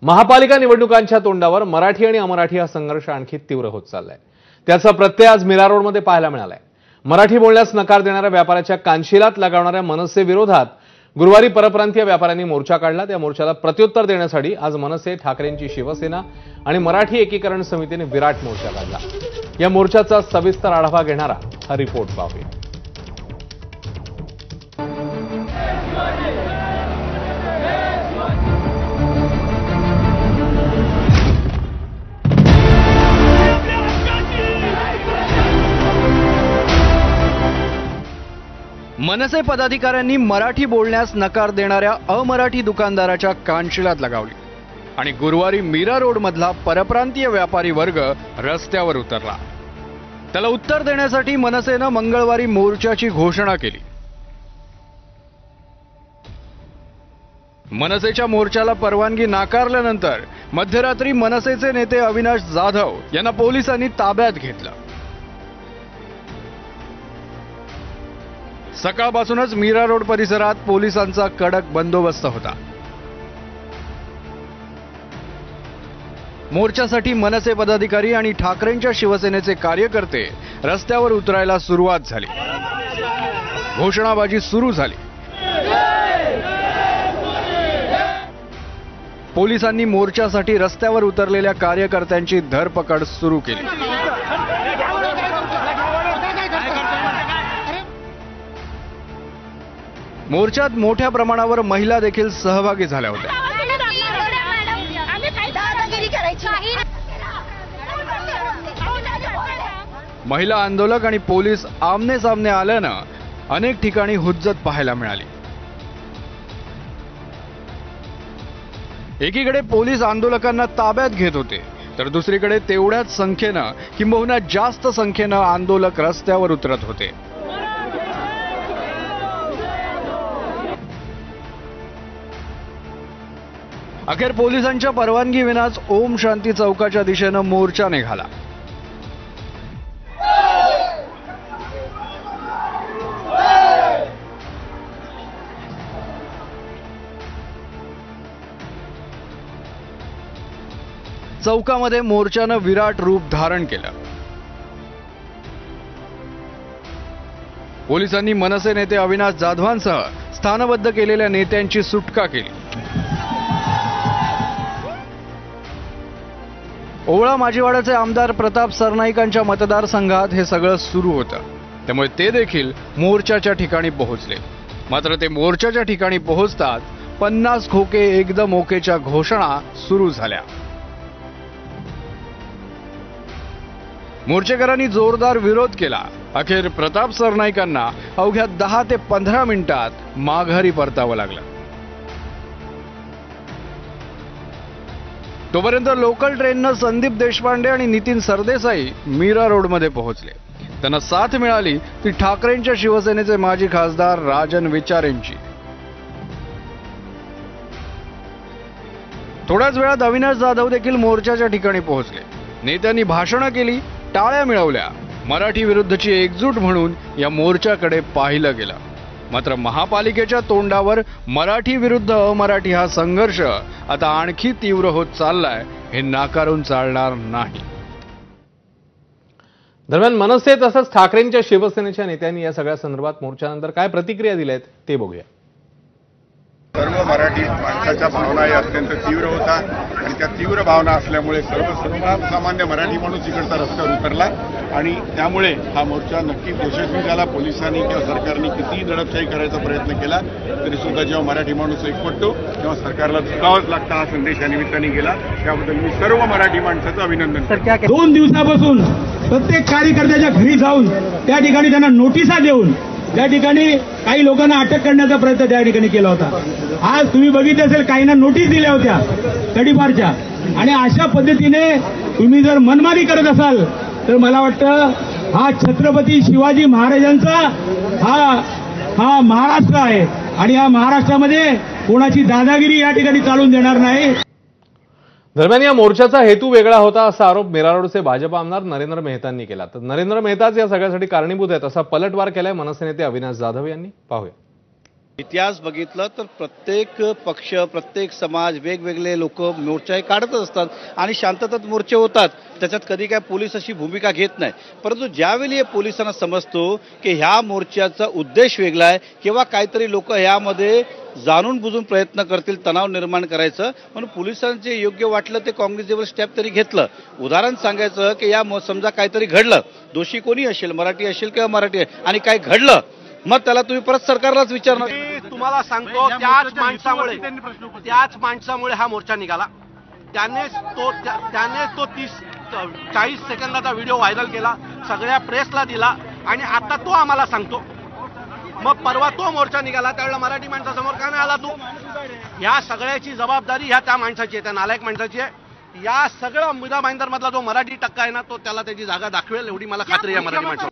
महापालिका निवडणुकांच्या तोंडावर मराठी आणि अमराठी हा संघर्ष आणखी तीव्र होत चाललाय। त्याचा प्रत्यय आज मीरा रोडमध्ये पाहायला मिळालाय। मराठी बोलण्यास नकार देणाऱ्या व्यापाऱ्याच्या कानशिलात लगावणाऱ्या मनसे विरोधात गुरुवारी परप्रांतीय व्यापाऱ्यांनी मोर्चा काढला। त्या मोर्चाला प्रत्युत्तर देण्यासाठी आज मनसे, ठाकरेंची शिवसेना आणि मराठी एकीकरण समितीने विराट मोर्चा काढला। या मोर्चाचा सविस्तर आढावा घेणारा हा रिपोर्ट पाहूया। मनसे पदाधिकाऱ्यांनी मराठी बोलण्यास नकार देणाऱ्या अमराठी दुकानदाराच्या कानशिलात लगावली आणि गुरुवारी मीरा रोड मधला परप्रांतीय व्यापारी वर्ग रस्त्यावर उतरला। त्याला उत्तर देण्यासाठी मनसेनं मंगळवारी मोर्चाची घोषणा केली। मनसेच्या मोर्चाला परवानगी नाकारल्यानंतर मध्यरात्री मनसेचे नेते अविनाश जाधव यांना पोलिसांनी ताब्यात घेतलं। सकाळपासूनच मीरा रोड परिसरात पोलिसांचा कडक बंदोबस्त होता। मोर्चासाठी मनसे पदाधिकारी आणि ठाकरेंच्या शिवसेनेचे कार्यकर्ते रस्त्यावर उतरायला सुरुवात झाली। घोषणाबाजी सुरू झाली। पोलिसांनी मोर्चासाठी रस्त्यावर उतरलेल्या कार्यकर्त्यांची धरपकड सुरू केली। मोर्चात मोठ्या प्रमाणावर महिला देखील सहभागी झाल्या होत्या। महिला आंदोलक आणि पोलीस आमने सामने आल्यानं अनेक ठिकाणी हुज्जत पाहायला मिळाली। एकीकडे पोलीस आंदोलकांना ताब्यात घेत होते, तर दुसरीकडे तेवढ्याच संख्येनं किंबहुना जास्त संख्येनं आंदोलक रस्त्यावर उतरत होते। अखेर पोलिसांच्या परवानगी विनाच ओम शांती चौकाच्या दिशेनं मोर्चा निघाला। चौकामध्ये मोर्चानं विराट रूप धारण केलं। पोलिसांनी मनसे नेते अविनाश जाधवांसह स्थानबद्ध केलेल्या नेत्यांची सुटका केली। ओवळा माजीवाड्याचे आमदार प्रताप सरनाईकांच्या मतदारसंघात हे सगळं सुरू होतं, त्यामुळे ते देखील मोर्चाच्या ठिकाणी पोहोचले। मात्र ते मोर्चाच्या ठिकाणी पोहोचताच 50 खोके एकदम ओकेच्या घोषणा सुरू झाल्या। मोर्चेकरांनी जोरदार विरोध केला। अखेर प्रताप सरनाईकांना अवघ्या 10 ते 15 मिनिटात माघारी परतावं लागलं। तोपर्यंत लोकल ट्रेननं संदीप देशपांडे आणि नितीन सरदेसाई मीरा रोडमध्ये पोहोचले। त्यांना साथ मिळाली ती ठाकरेंच्या शिवसेनेचे माजी खासदार राजन विचारेंची। थोड्याच वेळात अविनाश जाधव देखील मोर्चाच्या ठिकाणी पोहोचले। नेत्यांनी भाषणं केली, टाळ्या मिळवल्या। मराठी विरुद्धची एकजूट म्हणून या मोर्चाकडे पाहिलं गेलं। मात्र महापालिकेच्या तोंडावर मराठी विरुद्ध अमराठी हा संघर्ष आता आणखी तीव्र होत चाललाय, हे नाकारून चालणार नाही। दरम्यान मनसे तसंच ठाकरेंच्या शिवसेनेच्या नेत्यांनी या सगळ्या संदर्भात मोर्चानंतर काय प्रतिक्रिया दिल्या आहेत ते बघूया। सर्व मराठी माणसाच्या भावना या अत्यंत तीव्र होता आणि त्या तीव्र भावना असल्यामुळे सर्वसामान्य मराठी माणूस इकडचा रस्त्यावर उतरला आणि त्यामुळे हा मोर्चा नक्कीच यशस्वी झाला। पोलिसांनी किंवा सरकारने कितीही दडपशाही करायचा प्रयत्न केला तरी सुद्धा जेव्हा मराठी माणूस एकवटतो तेव्हा सरकारला झुकावंच लागतं, हा संदेश या निमित्ताने गेला। त्याबद्दल मी सर्व मराठी माणसाचं अभिनंदन करतो। 2 दिवसापासून प्रत्येक कार्यकर्त्याच्या घरी जाऊन त्या ठिकाणी त्यांना नोटिसा देऊन त्या ठिकाणी काही लोकांना अटक करण्याचा प्रयत्न त्या ठिकाणी केला होता। आज तुम्ही बघितलं असेल काहींना नोटीस दिल्या होत्या तडीपारच्या, आणि अशा पद्धतीने तुम्ही जर मनमानी करत असाल तर मला वाटतं हा छत्रपती शिवाजी महाराजांचा हा महाराष्ट्र आहे आणि या महाराष्ट्रामध्ये कोणाची दादागिरी या ठिकाणी चालून देणार नाही। दरम्यान या मोर्चाचा हेतू वेगळा होता असा आरोप मीरा रोडचे भाजप आमदार नरेंद्र मेहतांनी केला। तर नरेंद्र मेहताच या सगळ्यासाठी कारणीभूत आहेत असा पलटवार केलाय मनसे नेते अविनाश जाधव यांनी। पाहूया। इतिहास बघितलं तर प्रत्येक पक्ष, प्रत्येक समाज, वेगवेगळे लोक मोर्चा हे काढतच असतात आणि शांततेत मोर्चे होतात. त्याच्यात कधी काय पोलीस अशी भूमिका घेत नाही. परंतु ज्यावेळी हे पोलिसांना समजतो की ह्या मोर्चाचा उद्देश वेगळा आहे किंवा काहीतरी लोक ह्यामध्ये जाणून बुजून प्रयत्न करतील तणाव निर्माण करायचं, म्हणून पोलिसांचे योग्य वाटलं ते काँग्रेसवर स्टेप तरी घेतलं. उदाहरण सांगायचं की समजा काहीतरी घडलं, दोषी कोणी असेल, मराठी असेल किंवा मराठी आहे, आणि काही घडलं, मग त्याला तुम्ही परत सरकारलाच विचारणार. तुम्हाला सांगतो त्याच माणसामुळे हा मोर्चा निघाला. त्याने तो 30-40 सेकंदाचा व्हिडिओ व्हायरल केला, सगळ्या प्रेसला दिला आणि आता तो आम्हाला सांगतो. मग परवा तो मोर्चा निघाला त्यावेळेला मराठी माणसासमोर का नाही आला तू? या सगळ्याची जबाबदारी ह्या त्या माणसाची आहे, त्या नालायक माणसाची आहे. या सगळं मुदा भाईंदर मधला जो मराठी टक्का आहे ना, तो त्याला त्याची जागा दाखवेल एवढी मला खात्री आहे मराठी माणसाला.